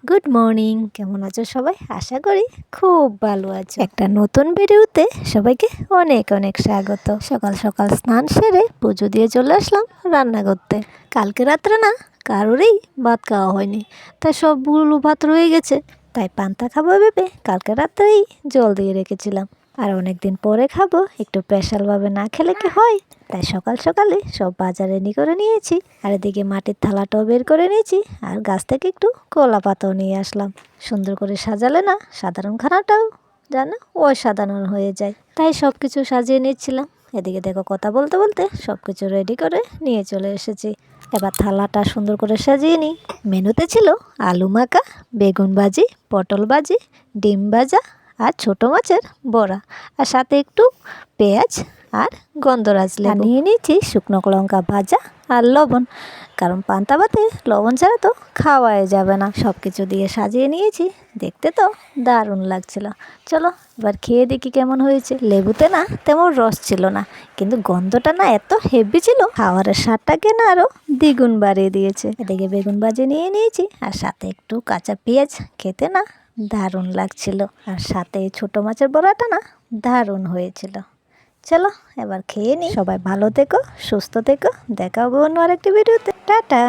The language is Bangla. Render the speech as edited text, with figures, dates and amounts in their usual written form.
গুড মর্নিং, কেমন আছো সবাই? আশা করি খুব ভালো আছো। একটা নতুন ভিডিওতে সবাইকে অনেক অনেক স্বাগত। সকাল সকাল স্নান সেরে পুজো দিয়ে চলে আসলাম রান্না করতে। কালকে রাত্রে না কারোরই ভাত খাওয়া হয়নি, তাই সবগুলো ভাত রয়ে গেছে। তাই পান্তা খাবো ভেবে কালকে রাত্রেই জল দিয়ে রেখেছিলাম। আর অনেক দিন পরে খাবো, একটু স্পেশালভাবে না খেলে কি হয়? তাই সকাল সকালে সব বাজার রেডি করে নিয়েছি। আর এদিকে মাটির থালাটাও বের করে নিয়েছি, আর গাছ থেকে একটু কলা পাতাও নিয়ে আসলাম। সুন্দর করে সাজালে না সাধারণ খানাটাও জানো অসাধারণ হয়ে যায়। তাই সব কিছু সাজিয়ে নিচ্ছিলাম। এদিকে দেখো কথা বলতে বলতে সব কিছু রেডি করে নিয়ে চলে এসেছি। এবার থালাটা সুন্দর করে সাজিয়ে নিই। মেনুতে ছিল আলু মাখা, বেগুন ভাজি, পটল ভাজি, ডিম ভাজা আর ছোটো মাছের বড়া, আর সাথে একটু পেঁয়াজ আর গন্ধরাজ লেবু। নিয়ে নিয়েছি শুকনো লঙ্কা ভাজা আর লবণ, কারণ পান্তা ভাতে লবণ ছাড়া তো খাওয়াই যাবে না। সব কিছু দিয়ে সাজিয়ে নিয়েছি, দেখতে তো দারুণ লাগছিল। চলো এবার খেয়ে দেখি কেমন হয়েছে। লেবুতে না তেমন রস ছিল না, কিন্তু গন্ধটা না এত হেভি ছিল, খাওয়ারের স্বাদটাকে না আরও দ্বিগুণ বাড়িয়ে দিয়েছে। এদিকে বেগুন ভাজি নিয়ে নিয়েছি, আর সাথে একটু কাঁচা পেঁয়াজ, খেতে না দারুণ লাগছিল। আর সাথে ছোটো মাছের বড়াটা না দারুণ হয়েছিল। চলো এবার খেয়ে নিই। সবাই ভালো থেকো, সুস্থ থেকো, দেখা হবে অন্য আরেকটি ভিডিওতে। টাটা।